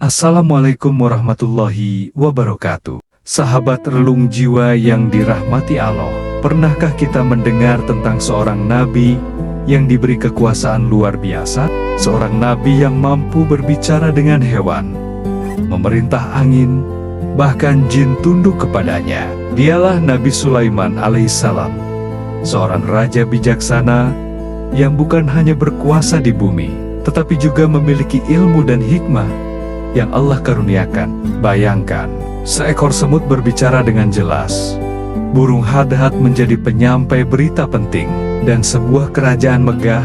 Assalamualaikum warahmatullahi wabarakatuh. Sahabat relung jiwa yang dirahmati Allah, pernahkah kita mendengar tentang seorang nabi yang diberi kekuasaan luar biasa? Seorang nabi yang mampu berbicara dengan hewan, memerintah angin, bahkan jin tunduk kepadanya. Dialah Nabi Sulaiman alaihissalam, seorang raja bijaksana yang bukan hanya berkuasa di bumi, tetapi juga memiliki ilmu dan hikmah yang Allah karuniakan. Bayangkan, seekor semut berbicara dengan jelas, burung hadad menjadi penyampai berita penting, dan sebuah kerajaan megah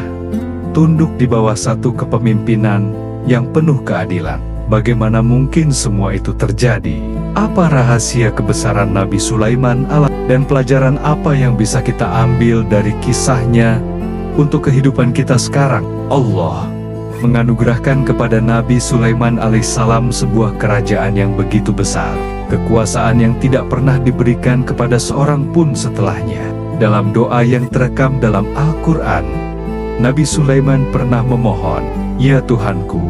tunduk di bawah satu kepemimpinan yang penuh keadilan. Bagaimana mungkin semua itu terjadi? Apa rahasia kebesaran Nabi Sulaiman dan pelajaran apa yang bisa kita ambil dari kisahnya untuk kehidupan kita sekarang? Allah menganugerahkan kepada Nabi Sulaiman alaihissalam sebuah kerajaan yang begitu besar, kekuasaan yang tidak pernah diberikan kepada seorang pun setelahnya. Dalam doa yang terekam dalam Al-Quran, Nabi Sulaiman pernah memohon, "Ya Tuhanku,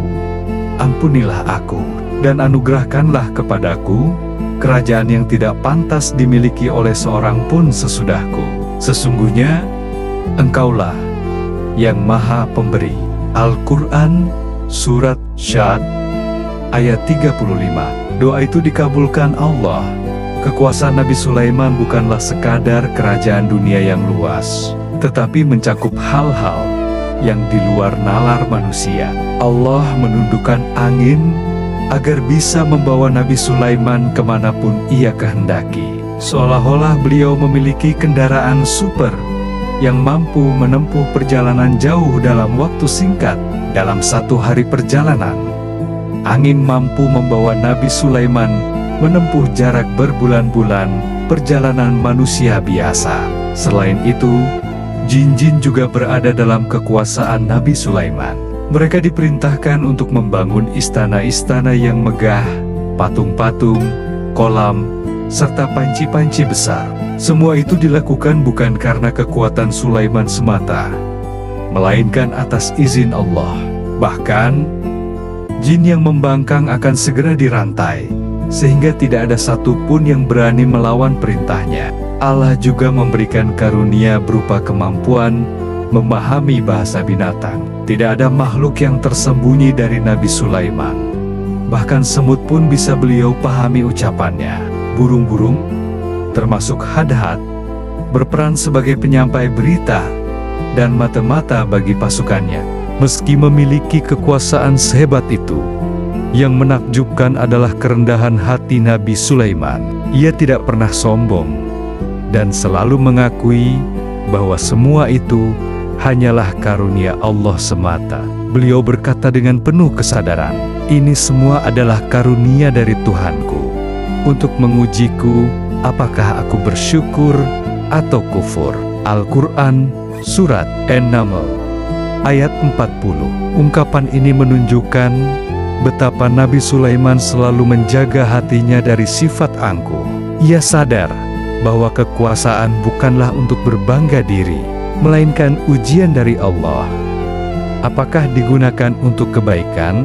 ampunilah aku, dan anugerahkanlah kepadaku kerajaan yang tidak pantas dimiliki oleh seorang pun sesudahku. Sesungguhnya Engkaulah yang Maha Pemberi." Al-Quran, Surat Syad, ayat 35. Doa itu dikabulkan Allah. Kekuasaan Nabi Sulaiman bukanlah sekadar kerajaan dunia yang luas, tetapi mencakup hal-hal yang di luar nalar manusia. Allah menundukkan angin agar bisa membawa Nabi Sulaiman kemanapun ia kehendaki. Seolah-olah beliau memiliki kendaraan super yang mampu menempuh perjalanan jauh dalam waktu singkat. Dalam satu hari perjalanan, angin mampu membawa Nabi Sulaiman menempuh jarak berbulan-bulan perjalanan manusia biasa. Selain itu, jin-jin juga berada dalam kekuasaan Nabi Sulaiman. Mereka diperintahkan untuk membangun istana-istana yang megah, patung-patung, kolam, serta panci-panci besar. Semua itu dilakukan bukan karena kekuatan Sulaiman semata, melainkan atas izin Allah. Bahkan, jin yang membangkang akan segera dirantai, sehingga tidak ada satupun yang berani melawan perintahnya. Allah juga memberikan karunia berupa kemampuan memahami bahasa binatang. Tidak ada makhluk yang tersembunyi dari Nabi Sulaiman. Bahkan semut pun bisa beliau pahami ucapannya. Burung-burung, termasuk hadad, berperan sebagai penyampai berita dan mata-mata bagi pasukannya. Meski memiliki kekuasaan sehebat itu, yang menakjubkan adalah kerendahan hati Nabi Sulaiman. Ia tidak pernah sombong dan selalu mengakui bahwa semua itu hanyalah karunia Allah semata. Beliau berkata dengan penuh kesadaran, "Ini semua adalah karunia dari Tuhanku untuk mengujiku apakah aku bersyukur atau kufur." Al-Quran, Surat An-Naml, ayat 40. Ungkapan ini menunjukkan betapa Nabi Sulaiman selalu menjaga hatinya dari sifat angkuh. Ia sadar bahwa kekuasaan bukanlah untuk berbangga diri, melainkan ujian dari Allah. Apakah digunakan untuk kebaikan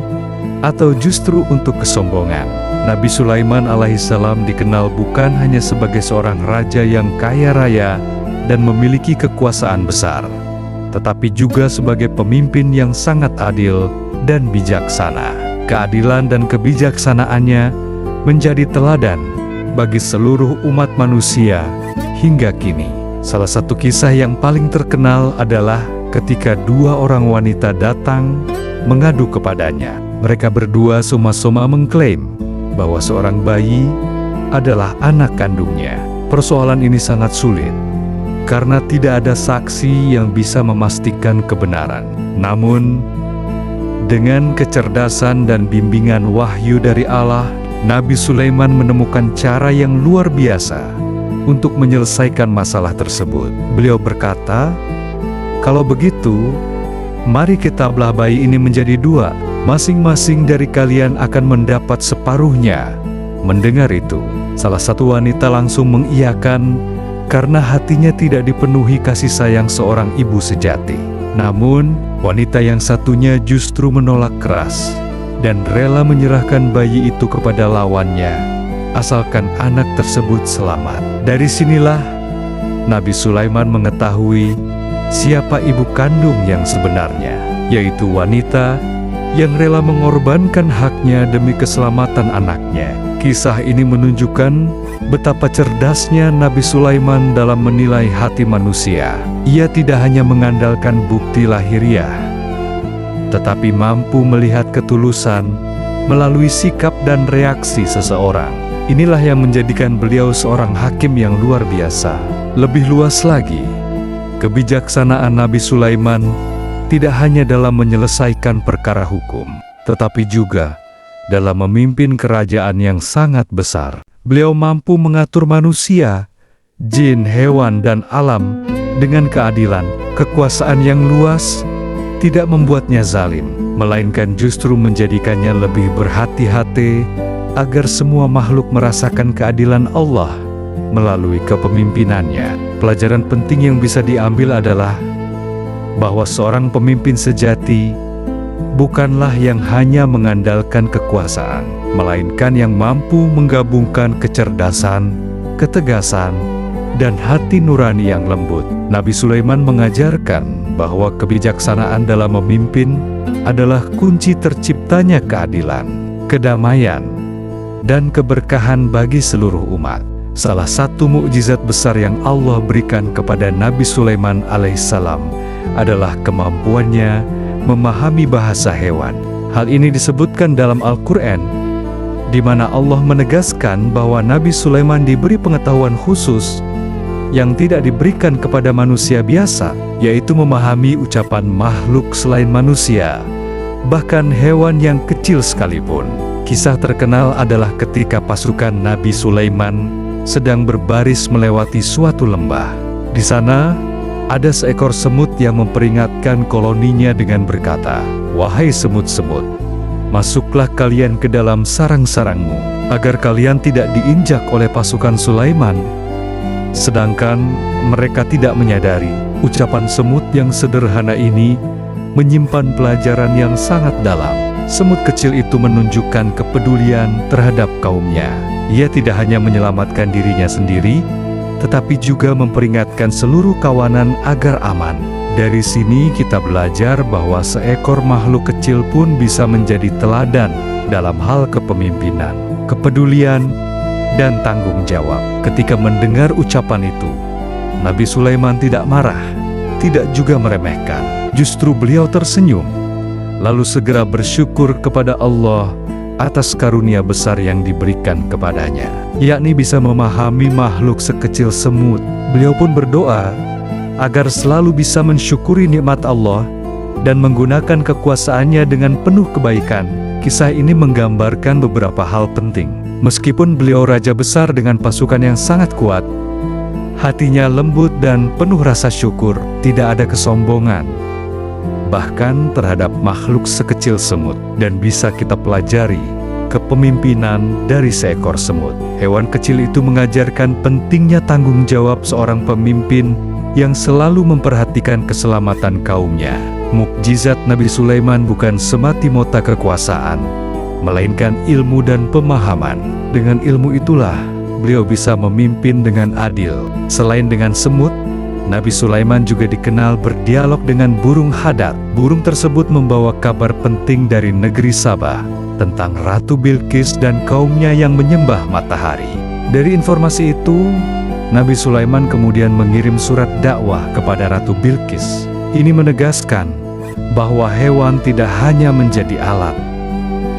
atau justru untuk kesombongan? Nabi Sulaiman alaihissalam dikenal bukan hanya sebagai seorang raja yang kaya raya dan memiliki kekuasaan besar, tetapi juga sebagai pemimpin yang sangat adil dan bijaksana. Keadilan dan kebijaksanaannya menjadi teladan bagi seluruh umat manusia hingga kini. Salah satu kisah yang paling terkenal adalah ketika dua orang wanita datang mengadu kepadanya. Mereka berdua soma-soma mengklaim bahwa seorang bayi adalah anak kandungnya. Persoalan ini sangat sulit, karena tidak ada saksi yang bisa memastikan kebenaran. Namun, dengan kecerdasan dan bimbingan wahyu dari Allah, Nabi Sulaiman menemukan cara yang luar biasa untuk menyelesaikan masalah tersebut. Beliau berkata, "Kalau begitu, mari kita belah bayi ini menjadi dua. Masing-masing dari kalian akan mendapat separuhnya." Mendengar itu, salah satu wanita langsung mengiyakan karena hatinya tidak dipenuhi kasih sayang seorang ibu sejati. Namun, wanita yang satunya justru menolak keras dan rela menyerahkan bayi itu kepada lawannya, asalkan anak tersebut selamat. Dari sinilah Nabi Sulaiman mengetahui siapa ibu kandung yang sebenarnya, yaitu wanita yang rela mengorbankan haknya demi keselamatan anaknya. Kisah ini menunjukkan betapa cerdasnya Nabi Sulaiman dalam menilai hati manusia. Ia tidak hanya mengandalkan bukti lahiriah, tetapi mampu melihat ketulusan melalui sikap dan reaksi seseorang. Inilah yang menjadikan beliau seorang hakim yang luar biasa. Lebih luas lagi, kebijaksanaan Nabi Sulaiman tidak hanya dalam menyelesaikan perkara hukum, tetapi juga dalam memimpin kerajaan yang sangat besar. Beliau mampu mengatur manusia, jin, hewan, dan alam dengan keadilan. Kekuasaan yang luas tidak membuatnya zalim, melainkan justru menjadikannya lebih berhati-hati agar semua makhluk merasakan keadilan Allah melalui kepemimpinannya. Pelajaran penting yang bisa diambil adalah bahwa seorang pemimpin sejati bukanlah yang hanya mengandalkan kekuasaan, melainkan yang mampu menggabungkan kecerdasan, ketegasan, dan hati nurani yang lembut. Nabi Sulaiman mengajarkan bahwa kebijaksanaan dalam memimpin adalah kunci terciptanya keadilan, kedamaian, dan keberkahan bagi seluruh umat. Salah satu mukjizat besar yang Allah berikan kepada Nabi Sulaiman alaihissalam adalah kemampuannya memahami bahasa hewan. Hal ini disebutkan dalam Al-Quran, di mana Allah menegaskan bahwa Nabi Sulaiman diberi pengetahuan khusus yang tidak diberikan kepada manusia biasa, yaitu memahami ucapan makhluk selain manusia, bahkan hewan yang kecil sekalipun. Kisah terkenal adalah ketika pasukan Nabi Sulaiman sedang berbaris melewati suatu lembah. Di sana ada seekor semut yang memperingatkan koloninya dengan berkata, "Wahai semut-semut, masuklah kalian ke dalam sarang-sarangmu, agar kalian tidak diinjak oleh pasukan Sulaiman." Sedangkan mereka tidak menyadari, ucapan semut yang sederhana ini menyimpan pelajaran yang sangat dalam. Semut kecil itu menunjukkan kepedulian terhadap kaumnya. Ia tidak hanya menyelamatkan dirinya sendiri, tetapi juga memperingatkan seluruh kawanan agar aman. Dari sini kita belajar bahwa seekor makhluk kecil pun bisa menjadi teladan dalam hal kepemimpinan, kepedulian, dan tanggung jawab. Ketika mendengar ucapan itu, Nabi Sulaiman tidak marah, tidak juga meremehkan. Justru beliau tersenyum, lalu segera bersyukur kepada Allah atas karunia besar yang diberikan kepadanya, yakni bisa memahami makhluk sekecil semut. Beliau pun berdoa agar selalu bisa mensyukuri nikmat Allah dan menggunakan kekuasaannya dengan penuh kebaikan. Kisah ini menggambarkan beberapa hal penting. Meskipun beliau raja besar dengan pasukan yang sangat kuat, hatinya lembut dan penuh rasa syukur, tidak ada kesombongan, bahkan terhadap makhluk sekecil semut. Dan bisa kita pelajari kepemimpinan dari seekor semut. Hewan kecil itu mengajarkan pentingnya tanggung jawab seorang pemimpin yang selalu memperhatikan keselamatan kaumnya. Mukjizat Nabi Sulaiman bukan semata-mata kekuasaan, melainkan ilmu dan pemahaman. Dengan ilmu itulah beliau bisa memimpin dengan adil. Selain dengan semut, Nabi Sulaiman juga dikenal berdialog dengan burung hadat. Burung tersebut membawa kabar penting dari negeri Sabah tentang Ratu Bilqis dan kaumnya yang menyembah matahari. Dari informasi itu, Nabi Sulaiman kemudian mengirim surat dakwah kepada Ratu Bilqis. Ini menegaskan bahwa hewan tidak hanya menjadi alat,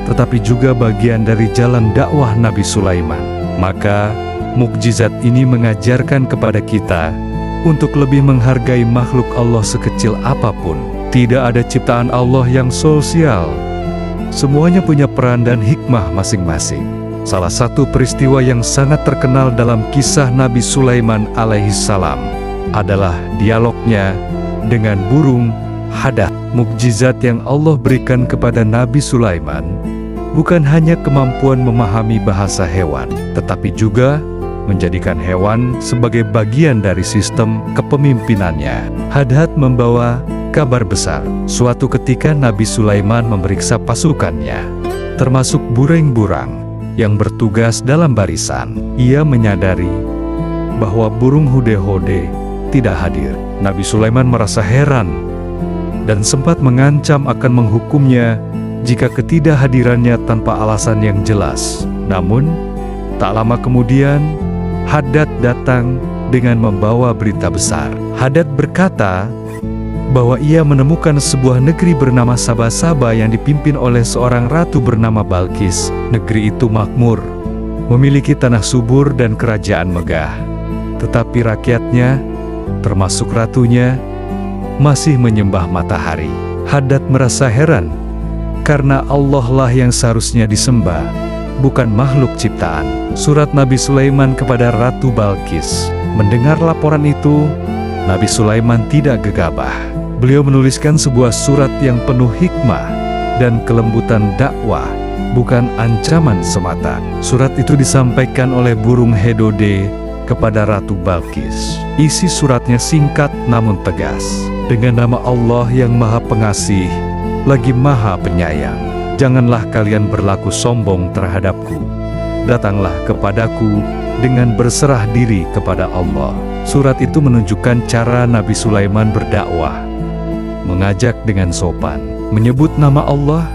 tetapi juga bagian dari jalan dakwah Nabi Sulaiman. Maka, mukjizat ini mengajarkan kepada kita untuk lebih menghargai makhluk Allah sekecil apapun. Tidak ada ciptaan Allah yang sosial. Semuanya punya peran dan hikmah masing-masing. Salah satu peristiwa yang sangat terkenal dalam kisah Nabi Sulaiman alaihissalam adalah dialognya dengan burung hadat. Mukjizat yang Allah berikan kepada Nabi Sulaiman bukan hanya kemampuan memahami bahasa hewan, tetapi juga menjadikan hewan sebagai bagian dari sistem kepemimpinannya. Hadad membawa kabar besar. Suatu ketika Nabi Sulaiman memeriksa pasukannya. termasuk burung-burung yang bertugas dalam barisan. Ia menyadari bahwa burung hode-hode tidak hadir. Nabi Sulaiman merasa heran dan sempat mengancam akan menghukumnya jika ketidakhadirannya tanpa alasan yang jelas. Namun, tak lama kemudian, Hadad datang dengan membawa berita besar. Hadad berkata bahwa ia menemukan sebuah negeri bernama Saba yang dipimpin oleh seorang ratu bernama Balkis. Negeri itu makmur, memiliki tanah subur dan kerajaan megah. Tetapi rakyatnya, termasuk ratunya, masih menyembah matahari. Hadad merasa heran, karena Allah lah yang seharusnya disembah, bukan makhluk ciptaan. Surat Nabi Sulaiman kepada Ratu Balkis. Mendengar laporan itu, Nabi Sulaiman tidak gegabah. Beliau menuliskan sebuah surat yang penuh hikmah dan kelembutan dakwah, bukan ancaman semata. Surat itu disampaikan oleh burung hedode kepada Ratu Balkis. Isi suratnya singkat namun tegas. Dengan nama Allah yang Maha Pengasih, lagi Maha Penyayang, janganlah kalian berlaku sombong terhadapku. Datanglah kepadaku dengan berserah diri kepada Allah. Surat itu menunjukkan cara Nabi Sulaiman berdakwah, mengajak dengan sopan, menyebut nama Allah,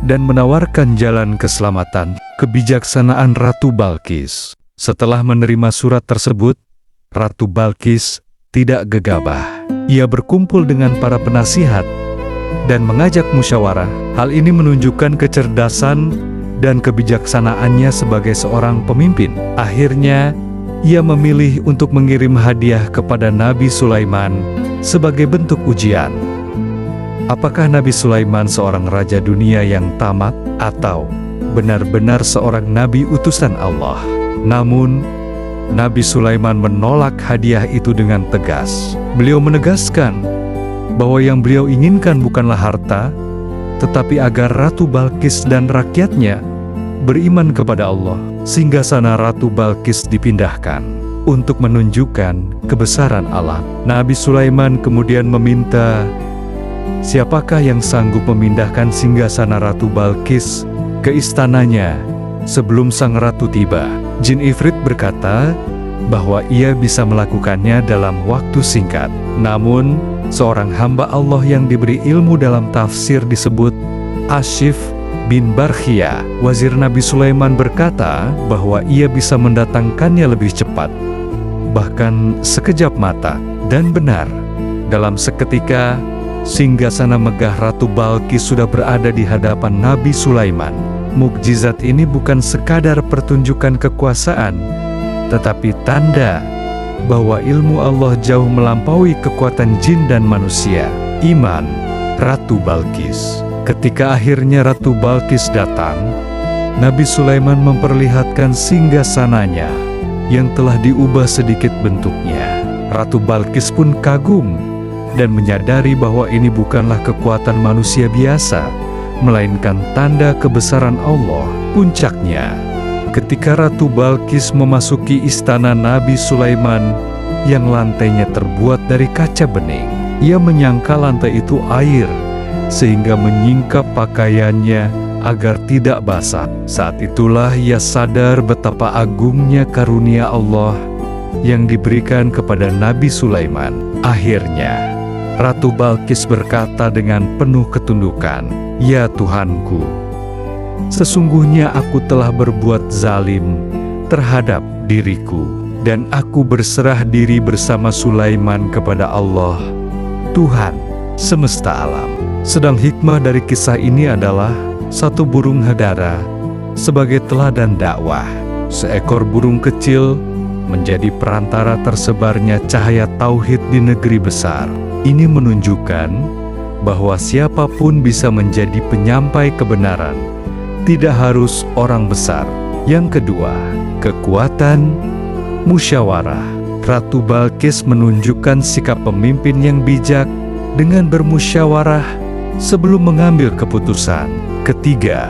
dan menawarkan jalan keselamatan. Kebijaksanaan Ratu Balkis. Setelah menerima surat tersebut, Ratu Balkis tidak gegabah. Ia berkumpul dengan para penasihat dan mengajak musyawarah. Hal ini menunjukkan kecerdasan dan kebijaksanaannya sebagai seorang pemimpin. Akhirnya, ia memilih untuk mengirim hadiah kepada Nabi Sulaiman sebagai bentuk ujian. Apakah Nabi Sulaiman seorang raja dunia yang tamat, atau benar-benar seorang nabi utusan Allah? Namun, Nabi Sulaiman menolak hadiah itu dengan tegas. Beliau menegaskan bahwa yang beliau inginkan bukanlah harta, tetapi agar Ratu Balkis dan rakyatnya beriman kepada Allah. Singgasana Ratu Balkis dipindahkan untuk menunjukkan kebesaran Allah. Nabi Sulaiman kemudian meminta, siapakah yang sanggup memindahkan singgasana Ratu Balkis ke istananya sebelum sang ratu tiba? Jin Ifrit berkata bahwa ia bisa melakukannya dalam waktu singkat. Namun, seorang hamba Allah yang diberi ilmu dalam tafsir disebut Ashif bin Barkhia, wazir Nabi Sulaiman, berkata bahwa ia bisa mendatangkannya lebih cepat, bahkan sekejap mata. Dan benar, dalam seketika, singgasana megah Ratu Balkis sudah berada di hadapan Nabi Sulaiman. Mukjizat ini bukan sekadar pertunjukan kekuasaan, tetapi tanda bahwa ilmu Allah jauh melampaui kekuatan jin dan manusia. Iman Ratu Balkis. Ketika akhirnya Ratu Balkis datang, Nabi Sulaiman memperlihatkan singgasananya yang telah diubah sedikit bentuknya. Ratu Balkis pun kagum dan menyadari bahwa ini bukanlah kekuatan manusia biasa, melainkan tanda kebesaran Allah. Puncaknya, ketika Ratu Balkis memasuki istana Nabi Sulaiman yang lantainya terbuat dari kaca bening, ia menyangka lantai itu air, sehingga menyingkap pakaiannya agar tidak basah. Saat itulah ia sadar betapa agungnya karunia Allah yang diberikan kepada Nabi Sulaiman. Akhirnya, Ratu Balkis berkata dengan penuh ketundukan, "Ya Tuhanku, sesungguhnya aku telah berbuat zalim terhadap diriku, dan aku berserah diri bersama Sulaiman kepada Allah, Tuhan semesta alam." Sedang hikmah dari kisah ini adalah satu burung hadara sebagai teladan dakwah. Seekor burung kecil menjadi perantara tersebarnya cahaya tauhid di negeri besar. Ini menunjukkan bahwa siapapun bisa menjadi penyampai kebenaran, tidak harus orang besar. Yang kedua, kekuatan musyawarah. Ratu Balkis menunjukkan sikap pemimpin yang bijak dengan bermusyawarah sebelum mengambil keputusan. Ketiga,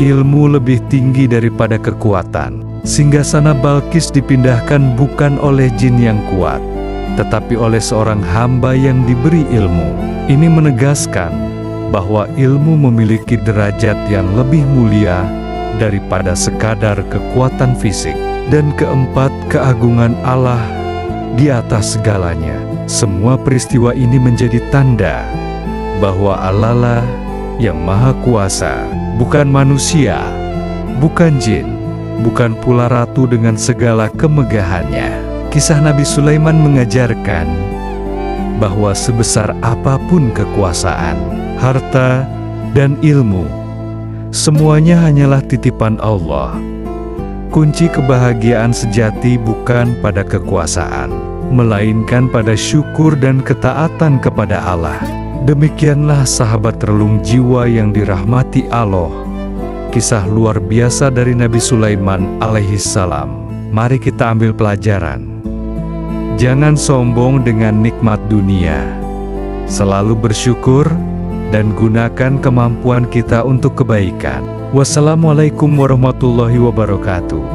ilmu lebih tinggi daripada kekuatan. Singgasana Balkis dipindahkan bukan oleh jin yang kuat, tetapi oleh seorang hamba yang diberi ilmu. Ini menegaskan bahwa ilmu memiliki derajat yang lebih mulia daripada sekadar kekuatan fisik. Dan keempat, keagungan Allah di atas segalanya. Semua peristiwa ini menjadi tanda bahwa Allah lah yang maha kuasa, bukan manusia, bukan jin, bukan pula ratu dengan segala kemegahannya. Kisah Nabi Sulaiman mengajarkan bahwa sebesar apapun kekuasaan, harta, dan ilmu, semuanya hanyalah titipan Allah. Kunci kebahagiaan sejati bukan pada kekuasaan, melainkan pada syukur dan ketaatan kepada Allah. Demikianlah sahabat relung jiwa yang dirahmati Allah, kisah luar biasa dari Nabi Sulaiman alaihissalam. Mari kita ambil pelajaran. Jangan sombong dengan nikmat dunia. Selalu bersyukur dan gunakan kemampuan kita untuk kebaikan. Wassalamualaikum warahmatullahi wabarakatuh.